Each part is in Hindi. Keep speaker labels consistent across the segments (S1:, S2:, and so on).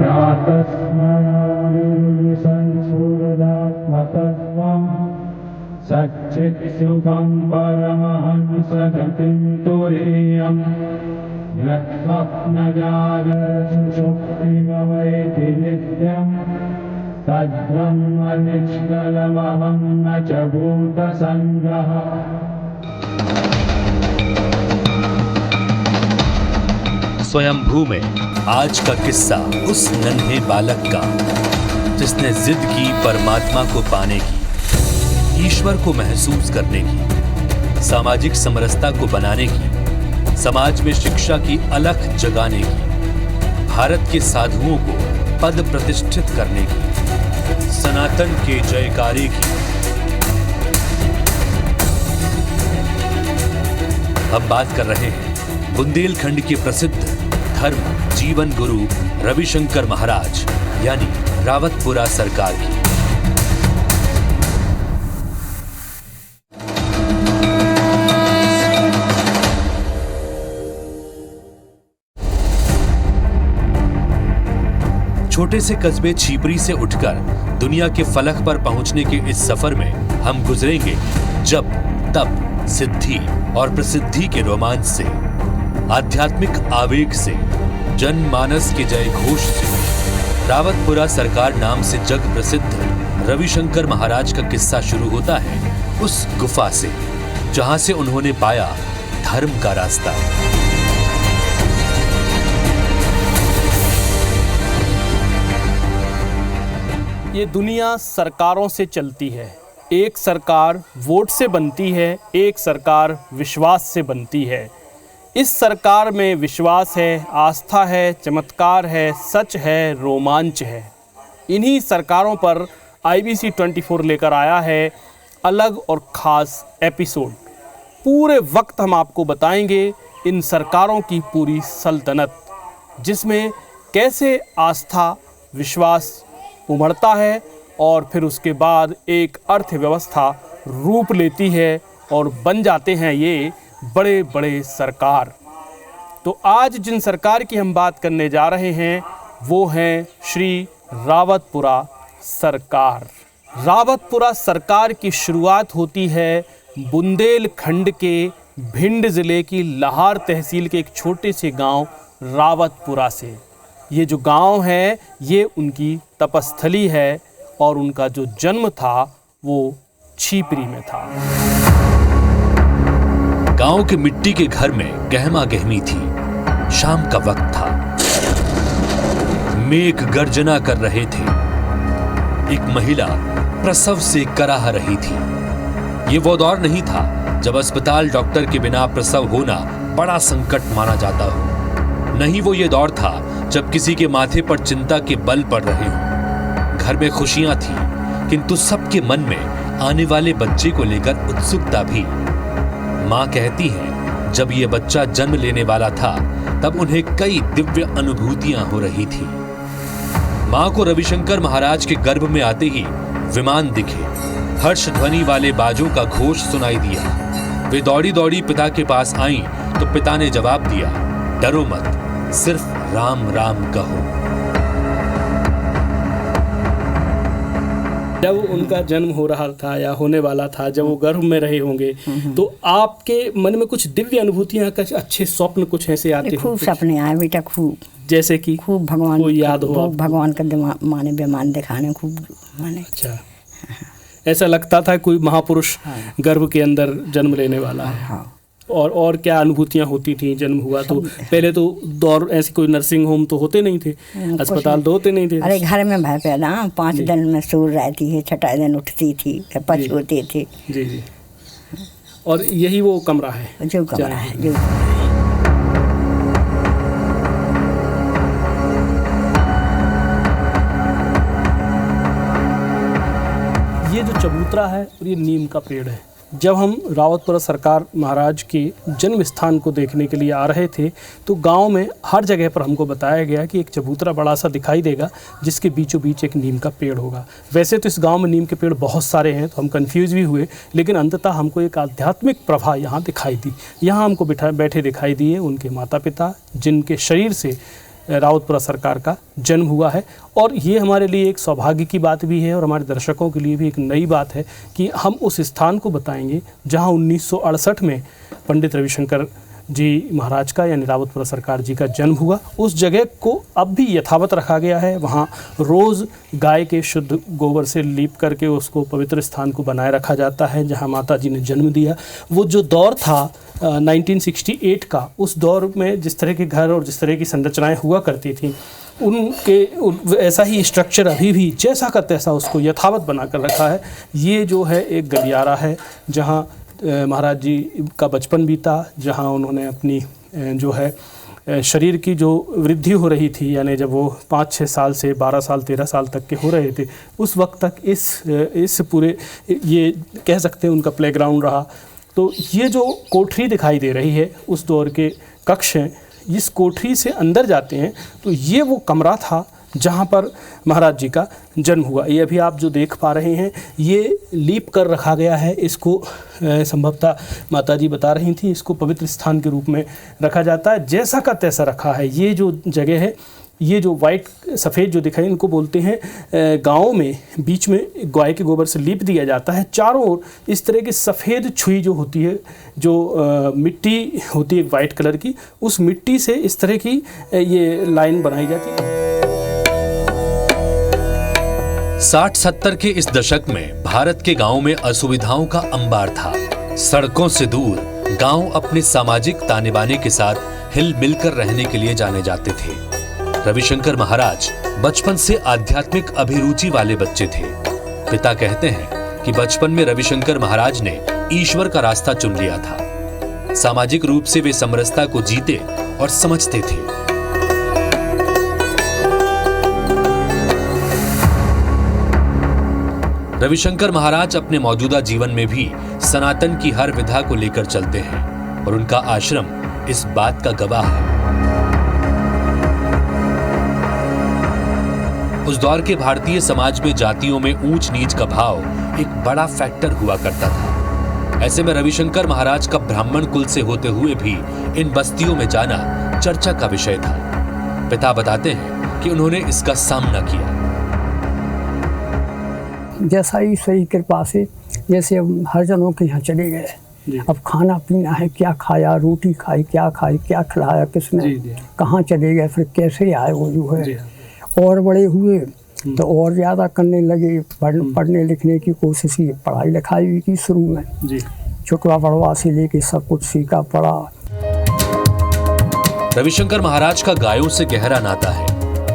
S1: प्रातस्मरणिर्विसंसूर्यात्मतत्त्वं सच्चित्सुखं परमहंसगतिं तुरीयं यत्स्वप्नजागरसुषुप्तिमवैति नित्यं तद्ब्रह्म निष्कलमहं न च भूतसङ्गः।
S2: स्वयंभू में आज का किस्सा उस नन्हे बालक का जिसने जिद की परमात्मा को पाने की, ईश्वर को महसूस करने की, सामाजिक समरसता को बनाने की, समाज में शिक्षा की अलख जगाने की, भारत के साधुओं को पद प्रतिष्ठित करने की, सनातन के जयकारे की। हम बात कर रहे हैं बुंदेलखंड के प्रसिद्ध धर्म जीवन गुरु रविशंकर महाराज यानी रावतपुरा सरकार की। छोटे से कस्बे छीपरी से उठकर दुनिया के फलक पर पहुंचने के इस सफर में हम गुजरेंगे जब तब सिद्धि और प्रसिद्धि के रोमांच से, आध्यात्मिक आवेग से, जनमानस के जय घोष से। रावतपुरा सरकार नाम से जग प्रसिद्ध रविशंकर महाराज का किस्सा शुरू होता है उस गुफा से जहां से उन्होंने पाया धर्म का रास्ता।
S3: ये दुनिया सरकारों से चलती है। एक सरकार वोट से बनती है, एक सरकार विश्वास से बनती है। इस सरकार में विश्वास है, आस्था है, चमत्कार है, सच है, रोमांच है। इन्हीं सरकारों पर IBC 24 लेकर आया है अलग और ख़ास एपिसोड। पूरे वक्त हम आपको बताएंगे इन सरकारों की पूरी सल्तनत, जिसमें कैसे आस्था, विश्वास उमड़ता है और फिर उसके बाद एक अर्थव्यवस्था रूप लेती है और बन जाते हैं ये बड़े बड़े सरकार। तो आज जिन सरकार की हम बात करने जा रहे हैं वो हैं श्री रावतपुरा सरकार। रावतपुरा सरकार की शुरुआत होती है बुंदेलखंड के भिंड ज़िले की लाहार तहसील के एक छोटे से गांव रावतपुरा से। ये जो गांव है ये उनकी तपस्थली है और उनका जो जन्म था वो छीपरी में था।
S2: गांव के मिट्टी के घर में गहमा गहमी थी। शाम का वक्त था। मेघ गर्जना कर रहे थे। एक महिला प्रसव से कराह रही थी। ये वो दौर नहीं था जब अस्पताल डॉक्टर के बिना प्रसव होना बड़ा संकट माना जाता हो। नहीं वो ये दौर था जब किसी के माथे पर चिंता के बल पड़ रहे हों। घर में खुशियां थी, किंतु सबके मन में आने वाले बच्चे को लेकर उत्सुकता भी। माँ कहती है जब ये बच्चा जन्म लेने वाला था तब उन्हें कई दिव्य अनुभूतियां हो रही थी। माँ को रविशंकर महाराज के गर्भ में आते ही विमान दिखे, हर्ष ध्वनि वाले बाजों का घोष सुनाई दिया। वे दौड़ी दौड़ी पिता के पास आईं तो पिता ने जवाब दिया, डरो मत, सिर्फ राम राम कहो।
S3: जब उनका जन्म हो रहा था या होने वाला था, जब वो गर्भ में रहे होंगे, तो आपके मन में कुछ दिव्य अनुभूतियां, कुछ अच्छे स्वप्न कुछ ऐसे आते?
S4: खूब सपने आए बेटा, खूब।
S3: जैसे कि
S4: खूब भगवान
S3: को याद हो?
S4: भगवान का माने बेमान दिखाने खूब माने।
S3: अच्छा, ऐसा लगता था कोई महापुरुष गर्भ के अंदर जन्म लेने वाला है।
S4: हाँ।
S3: और क्या अनुभूतियां होती थी जन्म हुआ तो? पहले तो दौर ऐसे कोई नर्सिंग होम तो होते नहीं थे, अस्पताल तो होते नहीं थे।
S4: अरे घर में भय पैदा, 5 दिन में सूर रहती है, 6 दिन उठती थी, पच होते थे।
S3: जी जी। और यही वो कमरा है
S4: जो कमरा है जो।
S3: ये जो चबूतरा है और ये नीम का पेड़ है। जब हम रावतपुरा सरकार महाराज के जन्म स्थान को देखने के लिए आ रहे थे तो गांव में हर जगह पर हमको बताया गया कि एक चबूतरा बड़ा सा दिखाई देगा जिसके बीचों बीच एक नीम का पेड़ होगा। वैसे तो इस गांव में नीम के पेड़ बहुत सारे हैं, तो हम कंफ्यूज भी हुए, लेकिन अंततः हमको एक आध्यात्मिक प्रभा यहाँ दिखाई दी। यहाँ हमको बैठे दिखाई दिए उनके माता पिता, जिनके शरीर से रावतपुरा सरकार का जन्म हुआ है। और ये हमारे लिए एक सौभाग्य की बात भी है और हमारे दर्शकों के लिए भी एक नई बात है कि हम उस स्थान को बताएंगे जहां 1968 में पंडित रविशंकर जी महाराज का यानी रावतपुरा सरकार जी का जन्म हुआ। उस जगह को अब भी यथावत रखा गया है। वहाँ रोज़ गाय के शुद्ध गोबर से लीप करके उसको पवित्र स्थान को बनाए रखा जाता है जहाँ माता जी ने जन्म दिया। वो जो दौर था 1968 का, उस दौर में जिस तरह के घर और जिस तरह की संरचनाएं हुआ करती थी उनके ऐसा ही स्ट्रक्चर अभी भी जैसा का तैसा उसको यथावत बना कर रखा है। ये जो है एक गलियारा है जहाँ महाराज जी का बचपन बीता, जहाँ उन्होंने अपनी जो है शरीर की जो वृद्धि हो रही थी, यानी जब वो 5-6 साल से 12 साल 13 साल तक के हो रहे थे, उस वक्त तक इस पूरे ये कह सकते हैं उनका प्लेग्राउंड रहा। तो ये जो कोठरी दिखाई दे रही है उस दौर के कक्ष हैं। इस कोठरी से अंदर जाते हैं तो ये वो कमरा था जहाँ पर महाराज जी का जन्म हुआ। ये अभी आप जो देख पा रहे हैं ये लीप कर रखा गया है। इसको संभवतः माता जी बता रही थी, इसको पवित्र स्थान के रूप में रखा जाता है, जैसा का तैसा रखा है। ये जो जगह है, ये जो वाइट सफ़ेद जो दिखाई, इनको बोलते हैं गाँव में बीच में गाय के गोबर से लीप दिया जाता है। चारों ओर इस तरह की सफ़ेद छुई जो होती है, जो मिट्टी होती है वाइट कलर की, उस मिट्टी से इस तरह की ये लाइन बनाई जाती है।
S2: 60-70 के इस दशक में भारत के गांवों में असुविधाओं का अंबार था। सड़कों से दूर गांव अपने सामाजिक ताने बाने के साथ हिल मिलकर रहने के लिए जाने जाते थे। रविशंकर महाराज बचपन से आध्यात्मिक अभिरुचि वाले बच्चे थे। पिता कहते हैं कि बचपन में रविशंकर महाराज ने ईश्वर का रास्ता चुन लिया था। सामाजिक रूप से वे समरसता को जीते और समझते थे। रविशंकर महाराज अपने मौजूदा जीवन में भी सनातन की हर विधा को लेकर चलते हैं और उनका आश्रम इस बात का गवाह है। उस दौर के भारतीय समाज में जातियों में ऊंच नीच का भाव एक बड़ा फैक्टर हुआ करता था। ऐसे में रविशंकर महाराज का ब्राह्मण कुल से होते हुए भी इन बस्तियों में जाना चर्चा का विषय था। पिता बताते हैं कि उन्होंने इसका सामना किया।
S5: जैसा ईश्वर की कृपा से जैसे अब हर जनों के यहाँ चले गए, अब खाना पीना है, क्या खाया, रोटी खाई, क्या खाई, क्या खिलाया किसने, कहाँ चले गए, फिर कैसे आए, वो जो है और बड़े हुए तो और ज़्यादा करने लगे, पढ़ने लिखने की कोशिश की, पढ़ाई लिखाई की शुरू में छोटवा बड़वा से लेके सब कुछ सीखा पढ़ा।
S2: रविशंकर महाराज का गायों से गहरा नाता है।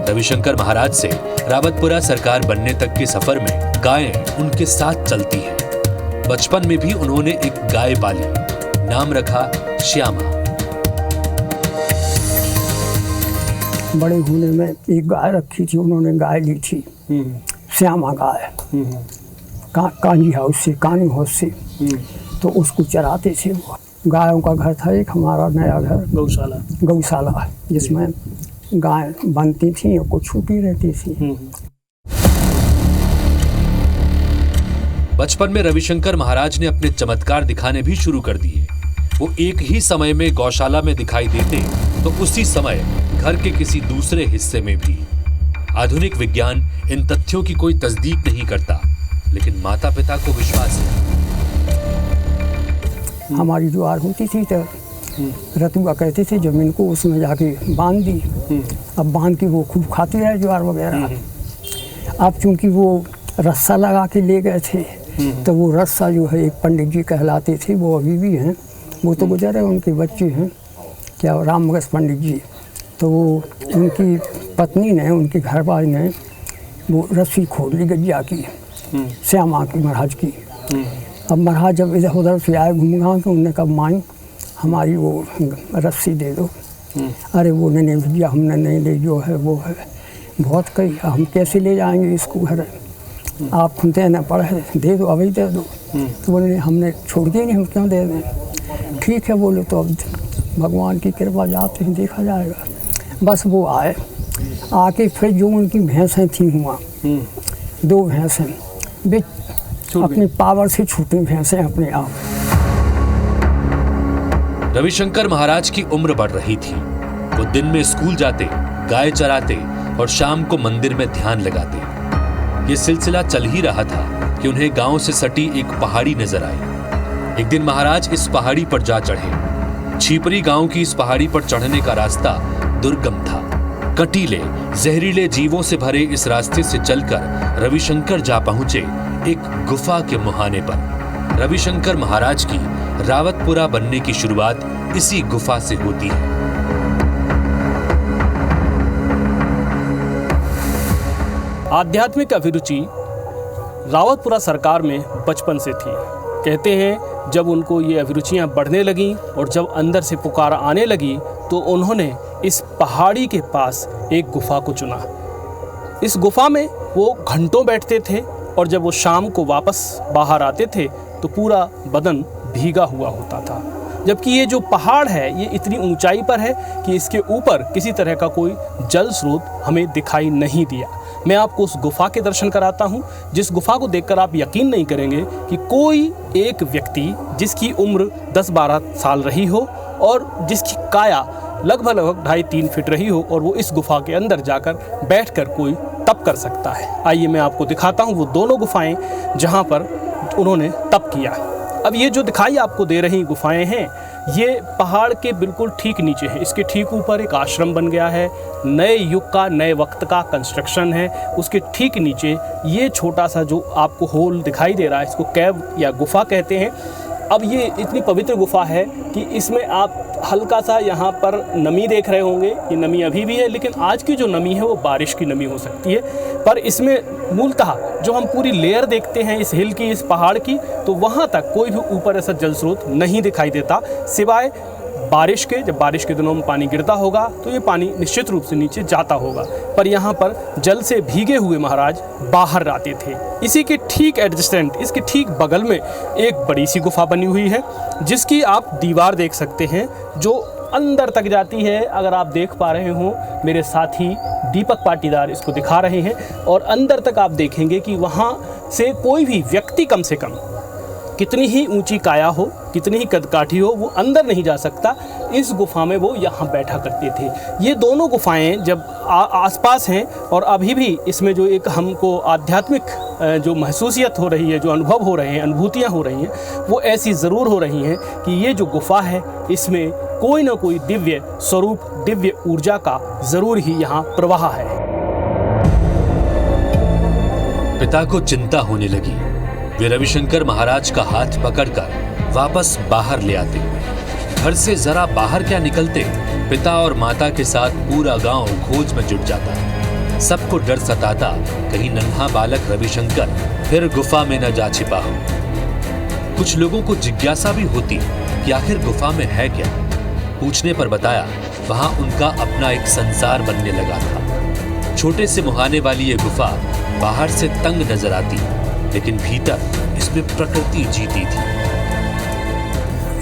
S2: रविशंकर महाराज से रावतपुरा सरकार बनने तक के सफर में गायें उनके साथ चलती हैं। बचपन में भी उन्होंने एक गाय पाली, नाम रखा श्यामा।
S5: बड़े होने में एक गाय रखी थी, उन्होंने गाय ली थी, श्यामा गाय, कांजी हाउस से, कानी हाउस से, तो उसको चराते थे। वो गायों का घर था एक हमारा नया घर, गौशाला जिसमें गाय बनती थी और कुछ छूटी रहती थी।
S2: बचपन में रविशंकर महाराज ने अपने चमत्कार दिखाने भी शुरू कर दिए। वो एक ही समय में गौशाला में दिखाई देते तो उसी समय घर के किसी दूसरे हिस्से में भी। आधुनिक विज्ञान इन तथ्यों की कोई तस्दीक नहीं करता, लेकिन माता पिता को विश्वास है।
S5: हमारी ज्वार होती थी तो रतुआ कहते थे जमीन को, उसमें जाके बांध दी। अब बांध के वो खूब खाती रहे ज्वार वगैरह। अब चूंकि वो रस्सा लगा के ले गए थे तो वो रस्सा जो है एक पंडित जी कहलाते थे, वो अभी भी हैं, वो तो गुजरे, उनके बच्चे हैं, क्या रामगस पंडित जी, तो वो उनकी पत्नी ने, उनकी घरवाली ने वो रस्सी खोल ली गैया की, श्यामा की, महाराज की। अब महाराज जब इधर उधर से आए घूम घाम के, उन्होंने कहा माई हमारी वो रस्सी दे दो। अरे वो नहीं भैया हमने नहीं ले, जो है वो है, बहुत कही, हम कैसे ले जाएंगे इसको घर, आप खुनते न पढ़े, दे दो, अभी दे दो। तो बोले हमने छोड़ दिए नहीं, हम क्यों दे दें। ठीक है बोले, तो अब भगवान की कृपा जाते हैं, देखा जाएगा। बस वो आए, आके फिर जो उनकी भैंसें थी हुआ, 2 भैंसें वे अपनी पावर से छूटी भैंसें अपने आप।
S2: रविशंकर महाराज की उम्र बढ़ रही थी। वो दिन में स्कूल जाते गाय चराते और शाम को मंदिर में ध्यान लगाते। ये सिलसिला चल ही रहा था कि उन्हें गांव से सटी एक पहाड़ी नजर आई। एक दिन महाराज इस पहाड़ी पर जा चढ़े। छिपरी गांव की इस पहाड़ी पर चढ़ने का रास्ता दुर्गम था। कटीले, जहरीले जीवों से भरे इस रास्ते से चलकर रविशंकर जा पहुंचे एक गुफा के मुहाने पर। रविशंकर महाराज की रावतपुरा बनने की शुरुआत इसी गुफा से होती है।
S3: आध्यात्मिक अभिरुचि रावतपुरा सरकार में बचपन से थी। कहते हैं जब उनको ये अभिरुचियां बढ़ने लगीं और जब अंदर से पुकार आने लगी तो उन्होंने इस पहाड़ी के पास एक गुफा को चुना। इस गुफा में वो घंटों बैठते थे और जब वो शाम को वापस बाहर आते थे तो पूरा बदन भीगा हुआ होता था। जबकि ये जो पहाड़ है ये इतनी ऊंचाई पर है कि इसके ऊपर किसी तरह का कोई जल स्रोत हमें दिखाई नहीं दिया। मैं आपको उस गुफा के दर्शन कराता हूँ, जिस गुफा को देखकर आप यकीन नहीं करेंगे कि कोई एक व्यक्ति जिसकी उम्र 10-12 साल रही हो और जिसकी काया लगभग 2.5-3 फीट रही हो और वो इस गुफा के अंदर जाकर बैठकर कोई तप कर सकता है। आइए मैं आपको दिखाता हूँ वो दोनों गुफाएं जहाँ पर उन्होंने तप किया। अब ये जो दिखाई आपको दे रही गुफाएं हैं ये पहाड़ के बिल्कुल ठीक नीचे है। इसके ठीक ऊपर एक आश्रम बन गया है, नए युग का, नए वक्त का कंस्ट्रक्शन है। उसके ठीक नीचे ये छोटा सा जो आपको होल दिखाई दे रहा है इसको कैव या गुफा कहते हैं। अब ये इतनी पवित्र गुफा है कि इसमें आप हल्का सा यहाँ पर नमी देख रहे होंगे। ये नमी अभी भी है, लेकिन आज की जो नमी है वो बारिश की नमी हो सकती है। पर इसमें मूलतः जो हम पूरी लेयर देखते हैं इस हिल की, इस पहाड़ की, तो वहाँ तक कोई भी ऊपर ऐसा जल स्रोत नहीं दिखाई देता सिवाय बारिश के। जब बारिश के दिनों में पानी गिरता होगा तो ये पानी निश्चित रूप से नीचे जाता होगा। पर यहाँ पर जल से भीगे हुए महाराज बाहर आते थे। इसी के ठीक एडजेसेंट, इसके ठीक बगल में एक बड़ी सी गुफा बनी हुई है जिसकी आप दीवार देख सकते हैं जो अंदर तक जाती है। अगर आप देख पा रहे हो, मेरे साथी दीपक पाटीदार इसको दिखा रहे हैं और अंदर तक आप देखेंगे कि वहाँ से कोई भी व्यक्ति कम से कम कितनी ही ऊंची काया हो, कितनी ही कदकाठी हो, वो अंदर नहीं जा सकता। इस गुफा में वो यहाँ बैठा करते थे। ये दोनों गुफाएं जब आसपास हैं और अभी भी इसमें जो एक हमको आध्यात्मिक जो महसूसियत हो रही है, जो अनुभव हो रहे हैं, अनुभूतियाँ हो रही हैं, वो ऐसी ज़रूर हो रही हैं कि ये जो गुफा है इसमें कोई ना कोई दिव्य स्वरूप, दिव्य ऊर्जा का ज़रूर ही यहाँ प्रवाह है।
S2: पिता को चिंता होने लगी। वे रविशंकर महाराज का हाथ पकड़कर वापस बाहर ले आते। घर से जरा बाहर क्या निकलते, पिता और माता के साथ पूरा गांव खोज में जुट जाता। सबको डर सताता कहीं नन्हा बालक रविशंकर फिर गुफा में न जा छिपा हो। कुछ लोगों को जिज्ञासा भी होती कि आखिर गुफा में है क्या। पूछने पर बताया वहां उनका अपना एक संसार बनने लगा था। छोटे से मुहाने वाली ये गुफा बाहर से तंग नजर आती, लेकिन भीतर इसमें प्रकृति जीती थी।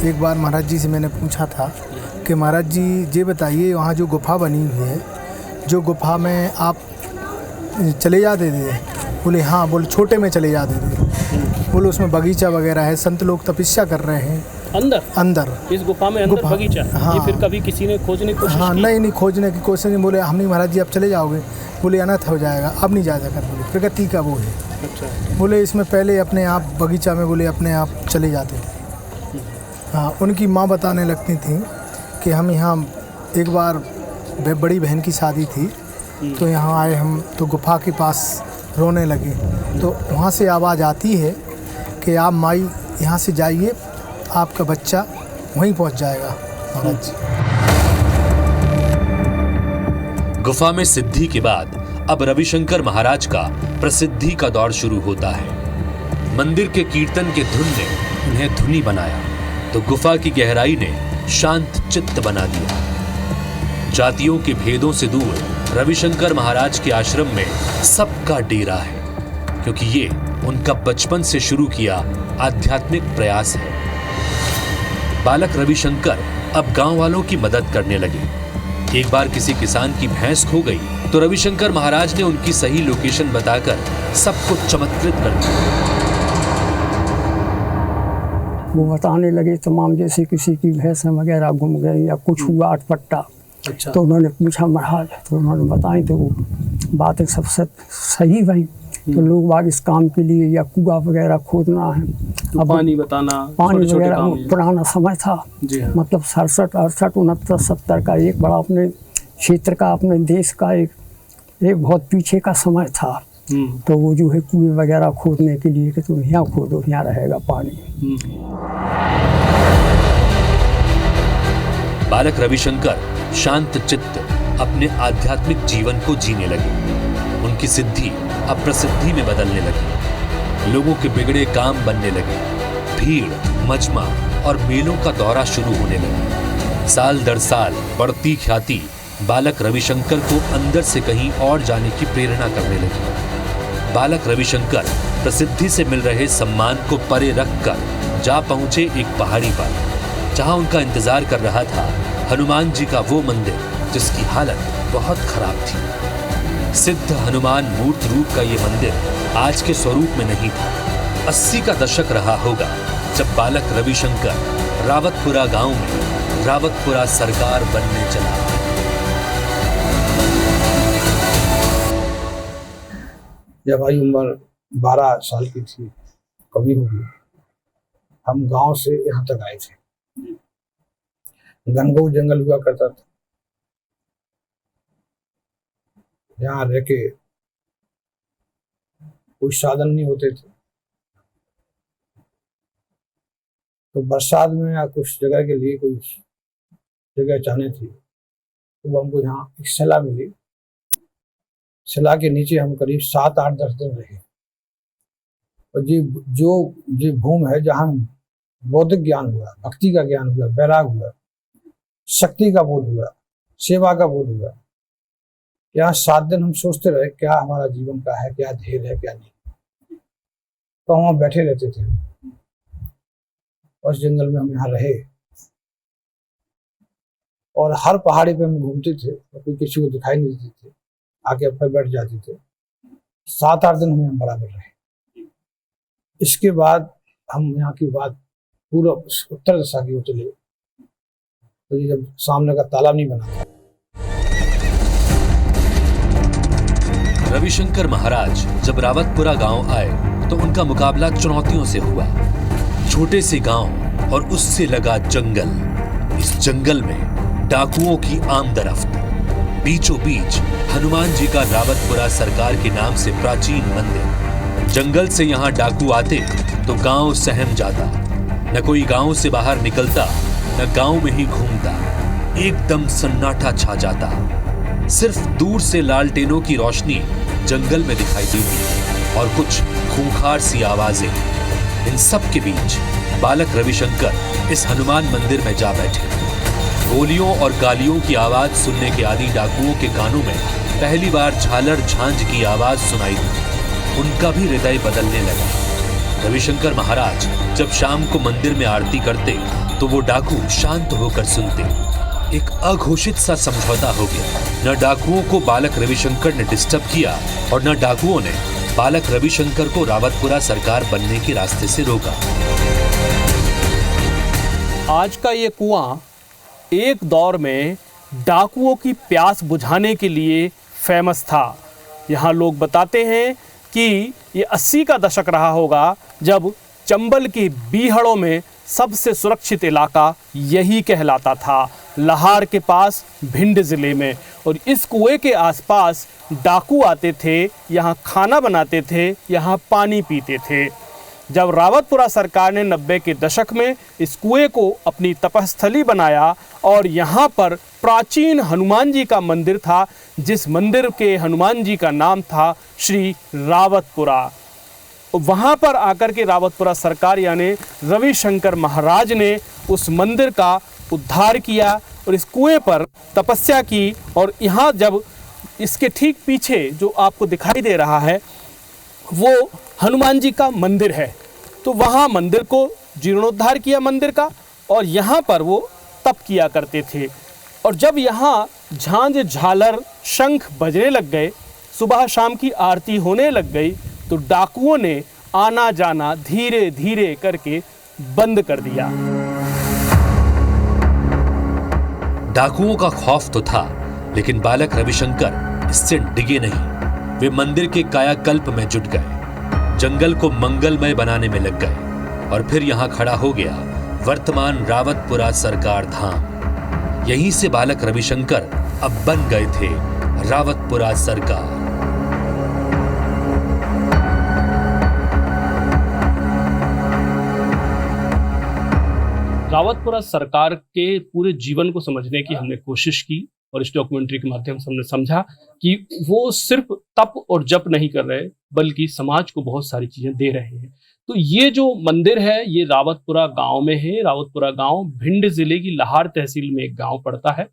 S6: एक बार महाराज जी से मैंने पूछा था कि महाराज जी ये बताइए, वहाँ जो गुफा बनी हुई है, जो गुफा में आप चले जाते थे? बोले हाँ। बोले छोटे में चले जाते थे? बोले उसमें बगीचा वगैरह है, संत लोग तपस्या कर रहे हैं अंदर
S3: इस गुफा में अंदर बगीचा।
S6: हाँ।
S3: ये फिर कभी किसी ने खोजने की कोशिश की?
S6: नहीं खोजने की कोशिश नहीं। बोले हम नहीं महाराज जी, आप चले जाओगे? बोले अनर्थ हो जाएगा, अब नहीं जा सकते। बोले प्रकृति का वो है।
S3: अच्छा।
S6: बोले इसमें पहले अपने आप बगीचा में बोले अपने आप चले जाते थे। हाँ, उनकी माँ बताने लगती थी कि हम यहाँ एक बार बड़ी बहन की शादी थी तो यहाँ आए हम, तो गुफा के पास रोने लगे। तो वहाँ से आवाज़ आती है कि आप माई यहाँ से जाइए, आपका बच्चा वहीं पहुँच जाएगा। महाराज
S2: गुफा में सिद्धि के बाद अब रविशंकर महाराज का प्रसिद्धि का दौर शुरू होता है। मंदिर के कीर्तन के धुन ने उन्हें धुनी बनाया तो गुफा की गहराई ने शांत चित्त बना दिया। जातियों के भेदों से दूर रविशंकर महाराज के आश्रम में सबका डेरा है, क्योंकि ये उनका बचपन से शुरू किया आध्यात्मिक प्रयास है। बालक रविशंकर अब गांव वालों की मदद करने लगे। एक बार किसी किसान की भैंस खो गई तो रविशंकर महाराज ने उनकी सही लोकेशन बताकर सबको चमत्कृत कर दिया।
S5: वो बताने लगे तमाम, जैसे किसी की भैंस वगैरह गुम गई या कुछ हुआ अटपट्टा,
S3: अच्छा।
S5: तो उन्होंने पूछा महाराज, तो उन्होंने बताई तो वो बातें सब सही भाई। तो लोग बाग इस काम के लिए या कुआं वगैरह खोदना है, अब
S3: पानी बताना,
S5: पानी
S3: छोटे-छोटे
S5: वगैरह,
S3: काम
S5: वो
S3: हैं।
S5: पुराना समय था,
S3: जी हाँ।
S5: मतलब 67, 68, 69, 70 का एक बड़ा अपने क्षेत्र का, अपने देश का एक बहुत पीछे का समय था। तो वो जो है कुएं वगैरह खोदने के लिए कि तुम यहाँ खोदो, यहाँ रहेगा पानी।
S2: बालक रविशंकर शांत चित्त अपने आध्यात्मिक जीवन को जीने लगे। उनकी सिद्धि अब प्रसिद्धि में बदलने लगी। लोगों के बिगड़े काम बनने लगे। भीड़, मजमा और मेलों का दौरा शुरू होने लगा। साल दर साल बढ़ती ख्याति बालक रविशंकर को अंदर से कहीं और जाने की प्रेरणा करने लगी। बालक रविशंकर प्रसिद्धि से मिल रहे सम्मान को परे रखकर जा पहुंचे एक पहाड़ी पर, जहां उनका इंतजार कर रहा था हनुमान जी का वो मंदिर जिसकी हालत बहुत खराब थी। सिद्ध हनुमान मूर्त रूप का ये मंदिर आज के स्वरूप में नहीं था। 80 का दशक रहा होगा जब बालक रविशंकर रावतपुरा गांव में रावतपुरा सरकार बनने चला।
S7: जब हमारी उम्र 12 साल की थी, कभी होगी, हम गांव से यहाँ तक आए थे। गंगो जंगल हुआ करता था, यहाँ रह के कोई साधन नहीं होते थे। तो बरसात में या कुछ जगह के लिए कोई जगह चाहने थी, तो हमको यहाँ एक सलाह मिली। सलाह के नीचे हम करीब 7, 8, 10 दिन रहे। और जो भूमि है जहाँ बौद्धिक ज्ञान हुआ, भक्ति का ज्ञान हुआ, वैराग हुआ, शक्ति का बोध हुआ, सेवा का बोध हुआ, यहाँ 7 दिन हम सोचते रहे क्या हमारा जीवन का है, क्या ध्येय है, क्या नहीं। तो वहाँ बैठे रहते थे। उस जंगल में हम यहाँ रहे और हर पहाड़ी पे हम घूमते थे, तो कोई किसी को दिखाई नहीं देते थे, आके अपने बैठ जाते थे। 7, 8 दिन हम यहाँ बराबर रहे। इसके बाद हम यहाँ की बात पूरा उत्तर दिशा की ओर चले। तो ये जब सामने का तालाब नहीं बना,
S2: रविशंकर महाराज जब रावतपुरा गांव आए तो उनका मुकाबला चुनौतियों से हुआ। छोटे से गांव और उससे लगा जंगल। इस जंगल में डाकुओं की आमदरफ्त। बीचों बीच हनुमान जी का रावतपुरा सरकार के नाम से प्राचीन मंदिर। जंगल से यहाँ डाकू आते तो गांव सहम जाता। न कोई गांव से बाहर निकलता, न गांव में ही घूमता। एकदम सन्नाटा छा जाता। सिर्फ दूर से लालटेनों की रोशनी जंगल में दिखाई देती और कुछ खूंखार सी आवाजें। इन सब के बीच बालक रविशंकर इस हनुमान मंदिर में जा बैठे। गोलियों और गालियों की आवाज सुनने के आदि डाकुओं के कानों में पहली बार झालर झांझ की आवाज सुनाई दी। उनका भी हृदय बदलने लगा। रविशंकर महाराज जब शाम को मंदिर में आरती करते तो वो डाकू शांत होकर सुनते। एक अघोषित सा समझौता हो गया। न डाकुओं को बालक रविशंकर ने डिस्टर्ब किया और न डाकुओं ने बालक रविशंकर को रावतपुरा सरकार बनने के रास्ते से रोका।
S3: आज का ये कुआं एक दौर में डाकुओं की प्यास बुझाने के लिए फेमस था। यहाँ लोग बताते हैं कि ये 80 का दशक रहा होगा जब चंबल की बीहड़ों में सबसे सुरक्षित इलाका यही कहलाता था, लाहार के पास भिंड ज़िले में। और इस कुएं के आसपास डाकू आते थे, यहाँ खाना बनाते थे, यहाँ पानी पीते थे। जब रावतपुरा सरकार ने 90 के दशक में इस कुएं को अपनी तपस्थली बनाया और यहाँ पर प्राचीन हनुमान जी का मंदिर था, जिस मंदिर के हनुमान जी का नाम था श्री रावतपुरा। वहाँ पर आकर के रावतपुरा सरकार यानी रविशंकर महाराज ने उस मंदिर का उद्धार किया और इस कुएं पर तपस्या की। और यहाँ जब इसके ठीक पीछे जो आपको दिखाई दे रहा है वो हनुमान जी का मंदिर है, तो वहाँ मंदिर को जीर्णोद्धार किया मंदिर का और यहाँ पर वो तप किया करते थे। और जब यहाँ झांझ झालर शंख बजने लग गए, सुबह शाम की आरती होने लग गई, तो डाकुओं ने आना जाना धीरे धीरे करके बंद कर दिया।
S2: डाकुओं का खौफ तो था, लेकिन बालक रविशंकर इससे डिगे नहीं। वे मंदिर के कायाकल्प में जुट गए, जंगल को मंगलमय बनाने में लग गए और फिर यहाँ खड़ा हो गया वर्तमान रावतपुरा सरकार धाम। यहीं से बालक रविशंकर अब बन गए थे रावतपुरा सरकार।
S3: रावतपुरा सरकार के पूरे जीवन को समझने की हमने कोशिश की और इस डॉक्यूमेंट्री के माध्यम से हमने समझा कि वो सिर्फ तप और जप नहीं कर रहे, बल्कि समाज को बहुत सारी चीजें दे रहे हैं। तो ये जो मंदिर है ये रावतपुरा गांव में है। रावतपुरा गांव भिंड जिले की लाहार तहसील में एक गांव पड़ता है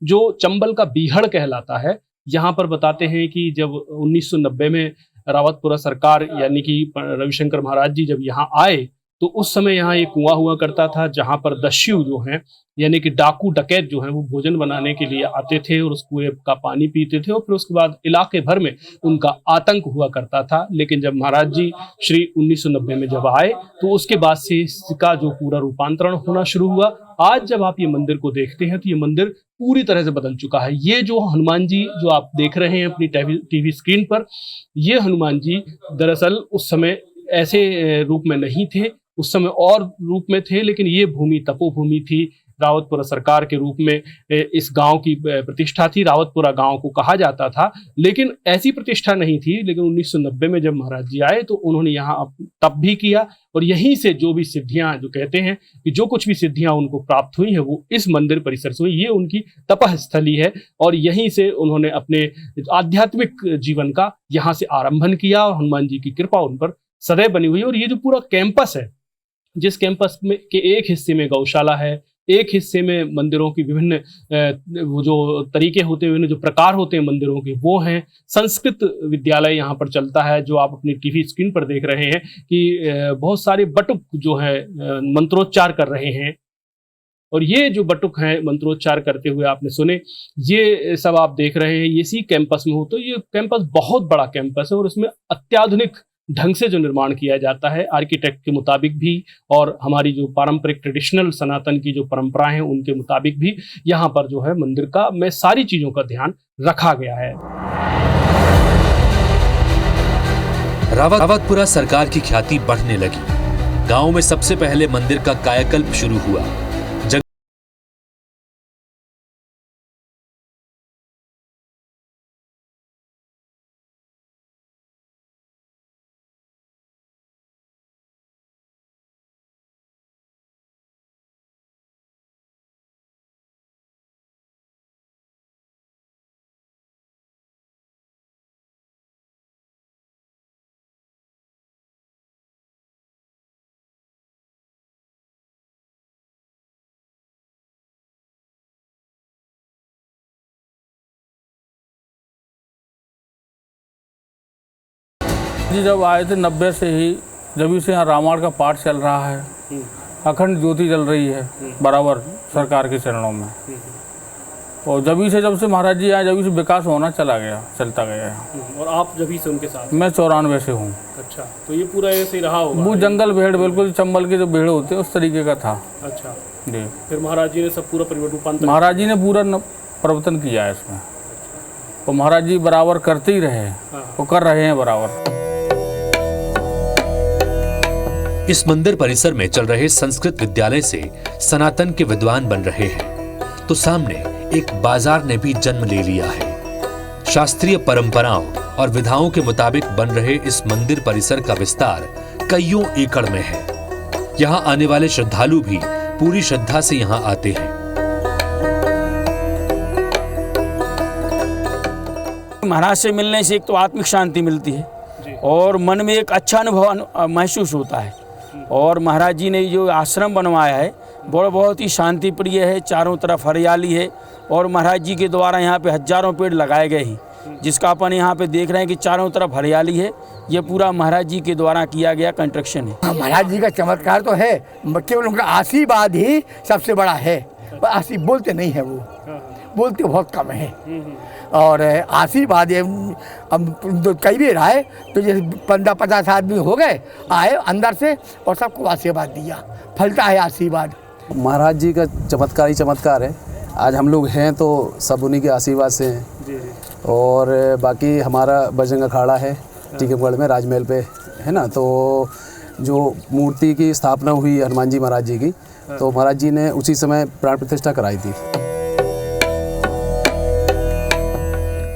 S3: जो चंबल का बीहड़ कहलाता है। यहाँ पर बताते हैं कि जब 1990 में रावतपुरा सरकार यानी कि रविशंकर महाराज जी जब यहाँ आए तो उस समय यहाँ एक कुआं हुआ करता था जहाँ पर दस्यु जो हैं यानी कि डाकू डकैत जो हैं वो भोजन बनाने के लिए आते थे और उस कुएं का पानी पीते थे और फिर उसके बाद इलाके भर में उनका आतंक हुआ करता था। लेकिन जब महाराज जी श्री 1990 में जब आए तो उसके बाद से इसका जो पूरा रूपांतरण होना शुरू हुआ। आज जब आप ये मंदिर को देखते हैं तो ये मंदिर पूरी तरह से बदल चुका है। ये जो हनुमान जी जो आप देख रहे हैं अपनी टीवी स्क्रीन पर, ये हनुमान जी दरअसल उस समय ऐसे रूप में नहीं थे, उस समय और रूप में थे, लेकिन ये भूमि तपोभूमि थी। रावतपुरा सरकार के रूप में इस गांव की प्रतिष्ठा थी। रावतपुरा गांव को कहा जाता था, लेकिन ऐसी प्रतिष्ठा नहीं थी। लेकिन 1990 में जब महाराज जी आए तो उन्होंने यहाँ तप भी किया और यहीं से जो भी सिद्धियां जो कहते हैं कि जो कुछ भी सिद्धियां उनको प्राप्त हुई है वो इस मंदिर परिसर से हुई। ये उनकी तपः स्थली है और यहीं से उन्होंने अपने आध्यात्मिक जीवन का यहाँ से आरंभन किया और हनुमान जी की कृपा उन पर सदैव बनी हुई है। और ये जो पूरा कैंपस है, जिस कैंपस में के एक हिस्से में गौशाला है, एक हिस्से में मंदिरों की विभिन्न वो जो तरीके होते हैं, विभिन्न जो प्रकार होते हैं मंदिरों के वो हैं। संस्कृत विद्यालय यहाँ पर चलता है जो आप अपनी टीवी स्क्रीन पर देख रहे हैं कि बहुत सारे बटुक जो है मंत्रोच्चार कर रहे हैं। और ये जो बटुक हैं मंत्रोच्चार करते हुए आपने सुने, ये सब आप देख रहे हैं इसी कैंपस में हो। तो ये कैंपस बहुत बड़ा कैंपस है और उसमें अत्याधुनिक ढंग से जो निर्माण किया जाता है आर्किटेक्ट के मुताबिक भी और हमारी जो पारंपरिक ट्रेडिशनल सनातन की जो परंपराएं हैं उनके मुताबिक भी यहाँ पर जो है मंदिर का में सारी चीजों का ध्यान रखा गया है।
S2: रावतपुरा सरकार की ख्याति बढ़ने लगी। गांव में सबसे पहले मंदिर का कायाकल्प शुरू हुआ।
S8: जी जब आए थे 90 से ही, जब से यहाँ रामायण का पाठ चल रहा है, अखंड ज्योति जल रही है बराबर सरकार के चरणों में। और जब से महाराज जी आए जब से विकास होना चलता गया।
S3: और आप जब से उनके साथ?
S8: मैं 94 से हूँ।
S3: अच्छा, तो ये पूरा ऐसे ही रहा होगा?
S8: वो जंगल भेड़ बिल्कुल चंबल के जो भेड़ होते हैं उस तरीके का था।
S3: अच्छा
S8: जी।
S3: फिर महाराज जी ने सब पूरा परिवर्तन,
S8: महाराज जी ने पूरा परिवर्तन किया है इसमें। और महाराज जी बराबर करते ही रहे, वो कर रहे हैं बराबर।
S2: इस मंदिर परिसर में चल रहे संस्कृत विद्यालय से सनातन के विद्वान बन रहे हैं तो सामने एक बाजार ने भी जन्म ले लिया है। शास्त्रीय परंपराओं और विधाओं के मुताबिक बन रहे इस मंदिर परिसर का विस्तार कईयों एकड़ में है। यहाँ आने वाले श्रद्धालु भी पूरी श्रद्धा से यहाँ आते हैं।
S9: महाराज से मिलने से एक तो आत्मिक शांति मिलती है और मन में एक अच्छा अनुभव महसूस होता है। और महाराज जी ने जो आश्रम बनवाया है बहुत ही शांति प्रिय है, चारों तरफ हरियाली है और महाराज जी के द्वारा यहाँ पे हजारों पेड़ लगाए गए हैं, जिसका अपन यहाँ पे देख रहे हैं कि चारों तरफ हरियाली है। ये पूरा महाराज जी के द्वारा किया गया कंस्ट्रक्शन है।
S10: महाराज जी का चमत्कार तो है, केवल उनका आशीर्वाद ही सबसे बड़ा है। पर आशीर्वाद बोलते नहीं है, वो बोलते बहुत कम है। और आशीर्वाद अब कई भी आए तो जैसे 15-50 आदमी हो गए आए अंदर से और सबको आशीर्वाद दिया, फलता है आशीर्वाद।
S11: महाराज जी का चमत्कार ही चमत्कार है। आज हम लोग हैं तो सब उन्हीं के आशीर्वाद से हैं।
S3: जी जी।
S11: और बाकी हमारा बजरंग अखाड़ा है टीकमगढ़ में राजमहल पे, है ना। तो जो मूर्ति की स्थापना हुई हनुमान जी महाराज जी की, तो महाराज जी ने उसी समय प्राण प्रतिष्ठा कराई थी।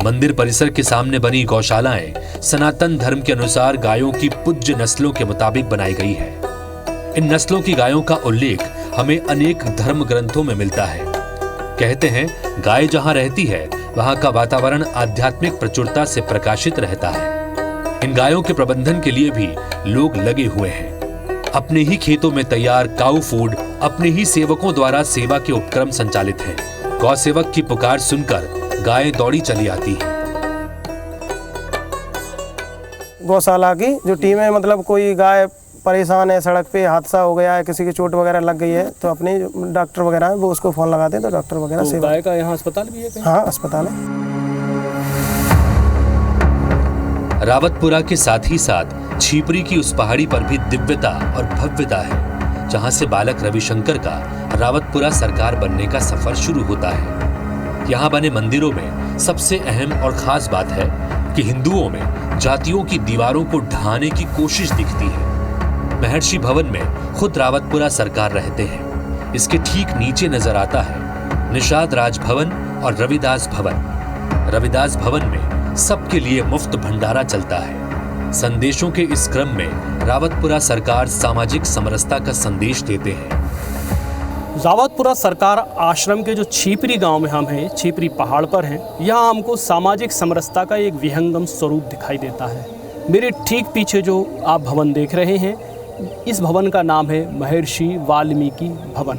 S2: मंदिर परिसर के सामने बनी गौशालाएं सनातन धर्म के अनुसार गायों की पूज्य नस्लों के मुताबिक बनाई गई है। इन नस्लों की गायों का उल्लेख हमें अनेक धर्म ग्रंथों में मिलता है। कहते हैं गाय जहां रहती है वहां का वातावरण आध्यात्मिक प्रचुरता से प्रकाशित रहता है। इन गायों के प्रबंधन के लिए भी लोग लगे हुए हैं। अपने ही खेतों में तैयार काऊ फूड अपने ही सेवकों द्वारा सेवा के उपक्रम संचालित हैं। गौ सेवक की पुकार सुनकर गायें दौड़ी चली आती हैं।
S12: गौशाला की जो टीम है, मतलब कोई गाय परेशान है, सड़क पे हादसा हो गया है, किसी की चोट वगैरह लग गई है, तो अपने डॉक्टर वगैरह है वो उसको फ़ोन लगाते हैं, तो डॉक्टर वगैरह
S3: तो गाय का यहाँ अस्पताल भी है कहीं?
S12: हाँ, अस्पताल है।
S2: रावतपुरा के साथ ही साथ छीपरी की उस पहाड़ी पर भी दिव्यता और भव्यता है, जहां से बालक रविशंकर का रावतपुरा सरकार बनने का सफर शुरू होता है। यहाँ बने मंदिरों में सबसे अहम और खास बात है कि हिंदुओं में जातियों की दीवारों को ढहाने की कोशिश दिखती है। महर्षि भवन में खुद रावतपुरा सरकार रहते हैं। इसके ठीक नीचे नजर आता है निषाद राजभवन और रविदास भवन। रविदास भवन में सबके लिए मुफ्त भंडारा चलता है। संदेशों के इस क्रम में रावतपुरा सरकार सामाजिक समरसता का संदेश देते हैं।
S3: रावतपुरा सरकार आश्रम के जो छीपरी गांव में हम हैं, छीपरी पहाड़ पर हैं, यहाँ हमको सामाजिक समरसता का एक विहंगम स्वरूप दिखाई देता है। मेरे ठीक पीछे जो आप भवन देख रहे हैं, इस भवन का नाम है महर्षि वाल्मीकि भवन।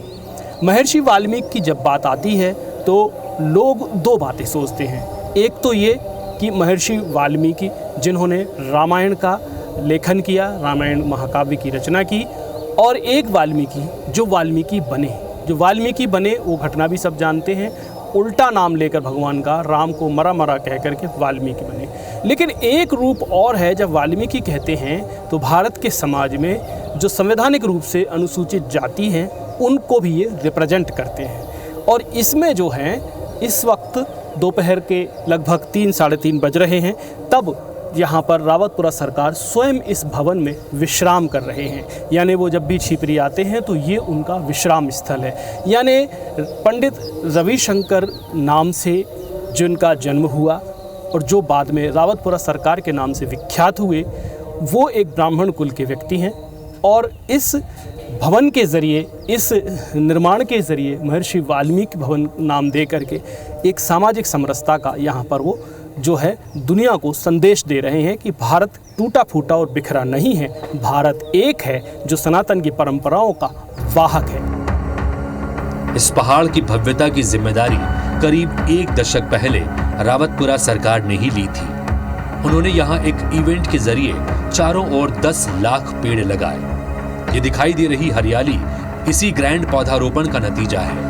S3: महर्षि वाल्मीकि की जब बात आती है तो लोग दो बातें सोचते हैं। एक तो ये कि महर्षि वाल्मीकि जिन्होंने रामायण का लेखन किया, रामायण महाकाव्य की रचना की, और एक वाल्मीकि जो वाल्मीकि बने वो घटना भी सब जानते हैं। उल्टा नाम लेकर भगवान का, राम को मरा मरा कह करके वाल्मीकि बने। लेकिन एक रूप और है, जब वाल्मीकि कहते हैं तो भारत के समाज में जो संवैधानिक रूप से अनुसूचित जाति हैं उनको भी ये रिप्रेजेंट करते हैं। और इसमें जो है इस वक्त दोपहर के लगभग 3 साढ़े 3 बज रहे हैं, तब यहाँ पर रावतपुरा सरकार स्वयं इस भवन में विश्राम कर रहे हैं। यानी वो जब भी छीपरी आते हैं तो ये उनका विश्राम स्थल है। यानी पंडित रविशंकर नाम से जिनका जन्म हुआ और जो बाद में रावतपुरा सरकार के नाम से विख्यात हुए, वो एक ब्राह्मण कुल के व्यक्ति हैं। और इस भवन के ज़रिए, इस निर्माण के ज़रिए महर्षि वाल्मीकि भवन नाम दे करके एक सामाजिक समरसता का यहाँ पर वो जो है दुनिया को संदेश दे रहे हैं कि भारत टूटा फूटा और बिखरा नहीं है, भारत एक है जो सनातन की परंपराओं का वाहक है।
S2: इस पहाड़ की भव्यता की जिम्मेदारी करीब 1 दशक पहले रावतपुरा सरकार ने ही ली थी। उन्होंने यहाँ एक इवेंट के जरिए चारों ओर 10 लाख पेड़ लगाए। ये दिखाई दे रही हरियाली इसी ग्रैंड पौधारोपण का नतीजा है।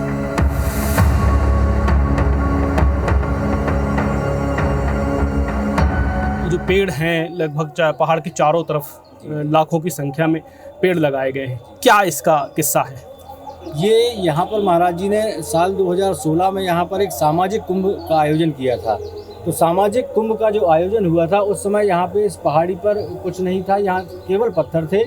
S3: जो पेड़ हैं लगभग पहाड़ के चारों तरफ लाखों की संख्या में पेड़ लगाए गए हैं। क्या इसका किस्सा है?
S13: ये यहाँ पर महाराज जी ने साल 2016 में यहाँ पर एक सामाजिक कुंभ का आयोजन किया था। तो सामाजिक कुंभ का जो आयोजन हुआ था उस समय यहाँ पे इस पहाड़ी पर कुछ नहीं था, यहाँ केवल पत्थर थे।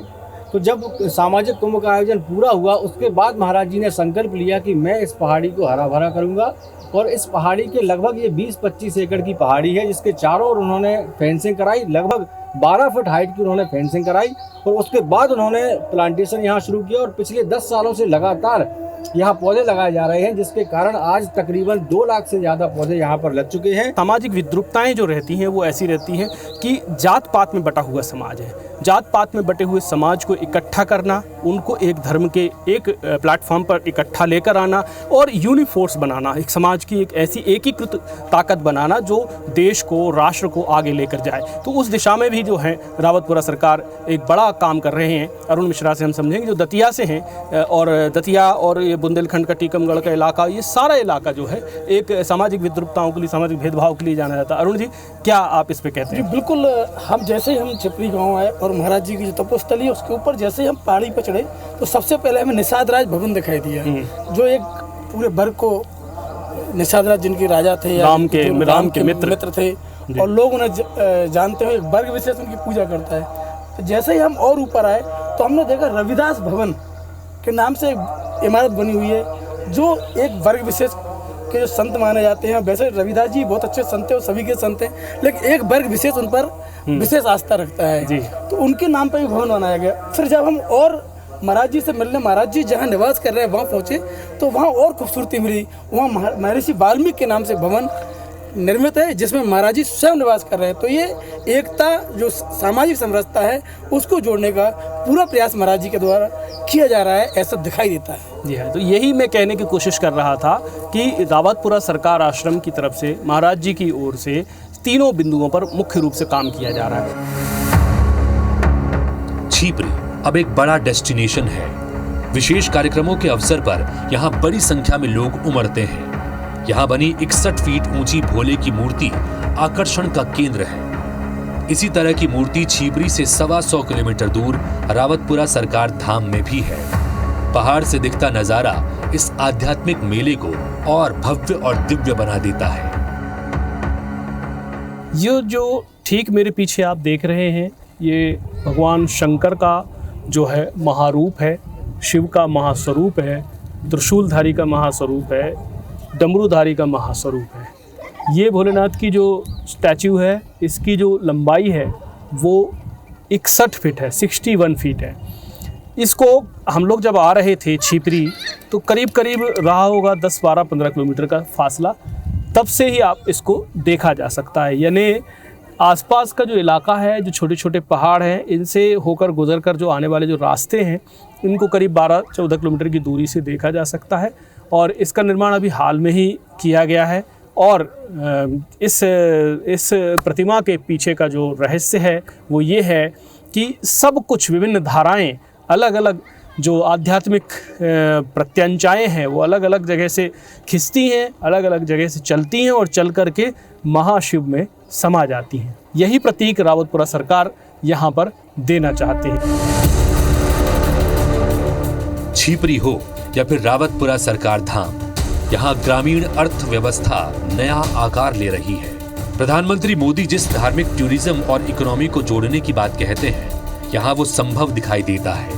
S13: तो जब सामाजिक कुंभ का आयोजन पूरा हुआ उसके बाद महाराज जी ने संकल्प लिया कि मैं इस पहाड़ी को हरा भरा करूँगा। और इस पहाड़ी के लगभग ये 20-25 एकड़ की पहाड़ी है, जिसके चारों ओर उन्होंने फेंसिंग कराई, लगभग 12 फुट हाइट की उन्होंने फेंसिंग कराई। और उसके बाद उन्होंने प्लांटेशन यहाँ शुरू किया और पिछले 10 सालों से लगातार यहाँ पौधे लगाए जा रहे हैं, जिसके कारण आज तकरीबन 2 लाख से ज़्यादा पौधे यहाँ पर लग चुके हैं।
S3: सामाजिक विद्रुपताएं जो रहती हैं वो ऐसी रहती हैं कि जात पात में बटा हुआ समाज है। जात पात में बटे हुए समाज को इकट्ठा करना, उनको एक धर्म के एक प्लेटफॉर्म पर इकट्ठा लेकर आना और यूनिफोर्स बनाना, एक समाज की एक ऐसी एकीकृत ताकत बनाना जो देश को, राष्ट्र को आगे लेकर जाए। तो उस दिशा में भी जो है रावतपुरा सरकार एक बड़ा काम कर रहे हैं। अरुण मिश्रा से हम समझेंगे जो दतिया से हैं, और दतिया और ये बुंदेलखंड का टीकमगढ़ का इलाका, ये सारा इलाका जो है एक सामाजिक विद्रुपताओं के लिए, सामाजिक भेदभाव के लिए जाना जाता है। अरुण जी, क्या आप इस पे कहते हैं?
S14: जी बिल्कुल, हम जैसे ही हम छपरी गाँव आए और महाराज जी की जो तपोस्थली है उसके ऊपर जैसे ही हम पहाड़ी पर चढ़े तो सबसे पहले हमें निषाद राज भवन दिखाई दिया, जो एक पूरे वर्ग को निषाद जिनके राजा थे या
S3: राम के
S14: मित्र थे, और लोग उन्हें जानते हुए वर्ग विशेष उनकी पूजा करता है। तो जैसे ही हम और ऊपर आए तो हमने देखा रविदास भवन के नाम से इमारत बनी हुई है, जो एक वर्ग विशेष के जो संत माने जाते हैं। वैसे रविदास जी बहुत अच्छे संत हैं और सभी के संत हैं, लेकिन एक वर्ग विशेष उन पर विशेष आस्था रखता है, तो उनके नाम पर भी भवन बनाया गया। फिर जब हम और महाराज जी से मिलने, महाराज जी जहाँ निवास कर रहे हैं वहाँ पहुँचे तो वहाँ और खूबसूरती मिली। वहाँ महर्षि वाल्मीकि के नाम से भवन निर्मित है, जिसमें महाराज जी स्वयं निवास कर रहे हैं। तो ये एकता जो सामाजिक समरसता है उसको जोड़ने का पूरा प्रयास महाराज जी के द्वारा किया जा रहा है, ऐसा दिखाई देता है।
S3: जी हाँ, तो यही मैं कहने की कोशिश कर रहा था कि रावतपुरा सरकार आश्रम की तरफ से महाराज जी की ओर से तीनों बिंदुओं पर मुख्य रूप से काम किया जा रहा है।
S2: छिपरी अब एक बड़ा डेस्टिनेशन है। विशेष कार्यक्रमों के अवसर पर यहाँ बड़ी संख्या में लोग उमड़ते हैं। यहाँ बनी 61 फीट ऊंची भोले की मूर्ति आकर्षण का केंद्र है। इसी तरह की मूर्ति छिपरी से 125 किलोमीटर दूर रावतपुरा सरकार धाम में भी है। पहाड़ से दिखता नजारा इस आध्यात्मिक मेले को और भव्य और दिव्य बना देता है।
S3: ये जो ठीक मेरे पीछे आप देख रहे हैं, ये भगवान शंकर का जो है महारूप है, शिव का महास्वरूप है, त्रिशूलधारी का महास्वरूप है, डमरूधारी का महास्वरूप है। ये भोलेनाथ की जो स्टैच्यू है, इसकी जो लंबाई है वो 61 फीट है, 61 फीट है। इसको हम लोग जब आ रहे थे छिपरी तो करीब करीब रहा होगा 10, 12, 15 किलोमीटर का फासला, तब से ही आप इसको देखा जा सकता है। यानी आसपास का जो इलाका है, जो छोटे छोटे पहाड़ हैं, इनसे होकर गुजर कर जो आने वाले जो रास्ते हैं, इनको करीब 12-14 किलोमीटर की दूरी से देखा जा सकता है। और इसका निर्माण अभी हाल में ही किया गया है। और इस प्रतिमा के पीछे का जो रहस्य है वो ये है कि सब कुछ विभिन्न धाराएं, अलग अलग जो आध्यात्मिक प्रत्यंचाएँ हैं वो अलग अलग जगह से खिंचती हैं, अलग अलग जगह से चलती हैं और चल कर के महाशिव में समा जाती हैं। यही प्रतीक रावतपुरा सरकार यहाँ पर देना चाहते हैं।
S2: छिपरी हो या फिर रावतपुरा सरकार धाम, यहाँ ग्रामीण अर्थव्यवस्था नया आकार ले रही है। प्रधानमंत्री मोदी जिस धार्मिक टूरिज्म और इकोनॉमी को जोड़ने की बात कहते हैं, यहाँ वो संभव दिखाई देता है।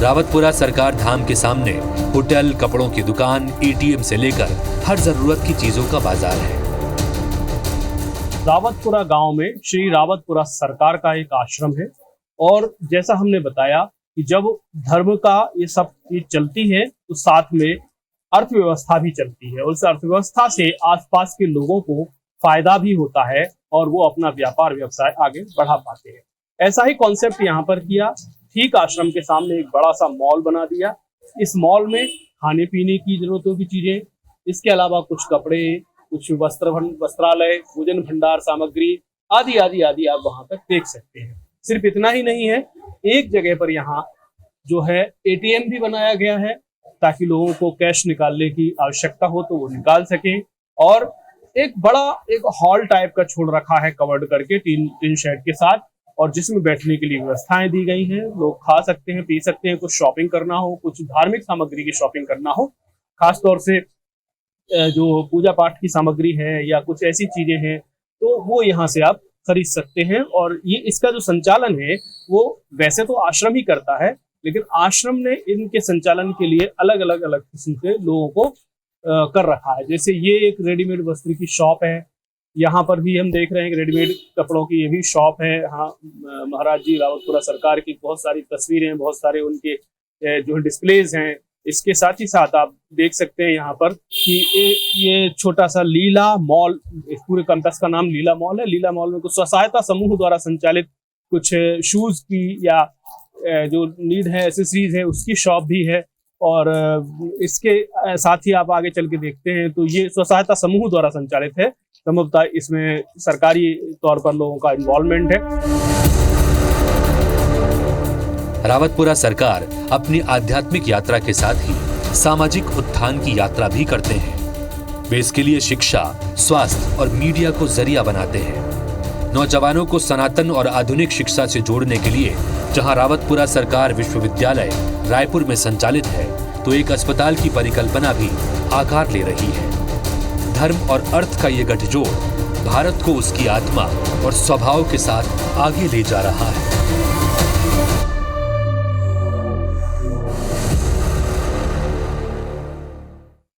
S2: रावतपुरा सरकार धाम के सामने होटल, कपड़ों की दुकान, एटीएम से लेकर हर जरूरत की चीजों का बाजार है।
S3: रावतपुरा गांव में श्री रावतपुरा सरकार का एक आश्रम है। और जैसा हमने बताया कि जब धर्म का ये सब चीज चलती है तो साथ में अर्थव्यवस्था भी चलती है, और उस अर्थव्यवस्था से आसपास के लोगों को फायदा भी होता है और वो अपना व्यापार व्यवसाय आगे बढ़ा पाते हैं। ऐसा ही कॉन्सेप्ट यहाँ पर किया। ठीक आश्रम के सामने एक बड़ा सा मॉल बना दिया। इस मॉल में खाने पीने की जरूरतों की चीजें, इसके अलावा कुछ कपड़े, कुछ वस्त्रालय, भोजन भंडार सामग्री आदि आदि आदि आप वहां पर देख सकते हैं। सिर्फ इतना ही नहीं है, एक जगह पर यहाँ जो है एटीएम भी बनाया गया है ताकि लोगों को कैश निकालने की आवश्यकता हो तो वो निकाल सकें। और एक बड़ा एक हॉल टाइप का छोड़ रखा है कवर्ड करके तीन शेड के साथ, और जिसमें बैठने के लिए व्यवस्थाएं दी गई हैं। लोग खा सकते हैं, पी सकते हैं, कुछ शॉपिंग करना हो, कुछ धार्मिक सामग्री की शॉपिंग करना हो, खासतौर से जो पूजा पाठ की सामग्री है या कुछ ऐसी चीजें हैं तो वो यहाँ से आप खरीद सकते हैं। और ये इसका जो संचालन है वो वैसे तो आश्रम ही करता है, लेकिन आश्रम ने इनके संचालन के लिए अलग अलग किस्म के लोगों को कर रखा है। जैसे ये एक रेडीमेड वस्त्र की शॉप है, यहाँ पर भी हम देख रहे हैं कि रेडीमेड कपड़ों की ये भी शॉप है। हाँ, महाराज जी रावतपुरा सरकार की बहुत सारी तस्वीरें, बहुत सारे उनके जो डिस्प्लेज हैं। इसके साथ ही साथ आप देख सकते हैं यहाँ पर कि ये छोटा सा लीला मॉल, इस पूरे कैंपस का नाम लीला मॉल है। लीला मॉल में कुछ स्वसहायता समूह द्वारा संचालित कुछ शूज की या जो नीड है एसेसरीज है उसकी शॉप भी है। और इसके साथ ही आप आगे चल के देखते हैं तो ये स्वसहायता समूह द्वारा संचालित है। संभवतः इसमें सरकारी तौर पर लोगों का इन्वॉल्वमेंट है।
S2: रावतपुरा सरकार अपनी आध्यात्मिक यात्रा के साथ ही सामाजिक उत्थान की यात्रा भी करते हैं। वे इसके लिए शिक्षा, स्वास्थ्य और मीडिया को जरिया बनाते हैं। नौजवानों को सनातन और आधुनिक शिक्षा से जोड़ने के लिए जहां रावतपुरा सरकार विश्वविद्यालय रायपुर में संचालित है, तो एक अस्पताल की परिकल्पना भी आकार ले रही है। धर्म और अर्थ का ये गठजोड़ भारत को उसकी आत्मा और स्वभाव के साथ आगे ले जा रहा है।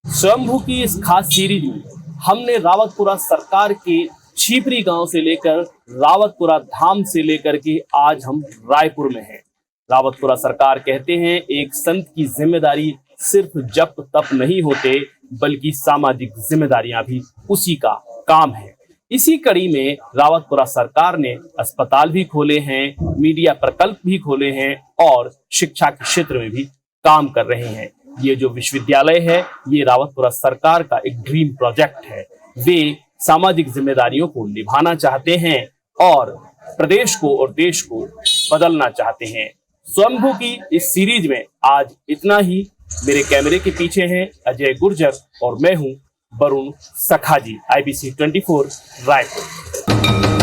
S3: स्वयंभू की इस खास सीरीज में हमने रावतपुरा सरकार के छिपरी गांव से लेकर रावतपुरा धाम से लेकर के आज हम रायपुर में हैं। रावतपुरा सरकार कहते हैं एक संत की जिम्मेदारी सिर्फ जप तप नहीं होते, बल्कि सामाजिक जिम्मेदारियां भी उसी का काम है। इसी कड़ी में रावतपुरा सरकार ने अस्पताल भी खोले हैं, मीडिया प्रकल्प भी खोले हैं और शिक्षा के क्षेत्र में भी काम कर रहे हैं। ये जो विश्वविद्यालय है ये रावतपुरा सरकार का एक ड्रीम प्रोजेक्ट है। वे सामाजिक जिम्मेदारियों को निभाना चाहते हैं और प्रदेश को और देश को बदलना चाहते हैं। स्वयंभू की इस सीरीज में आज इतना ही। मेरे कैमरे के पीछे हैं अजय गुर्जर और मैं हूं वरुण सखाजी, IBC 24 रायपुर।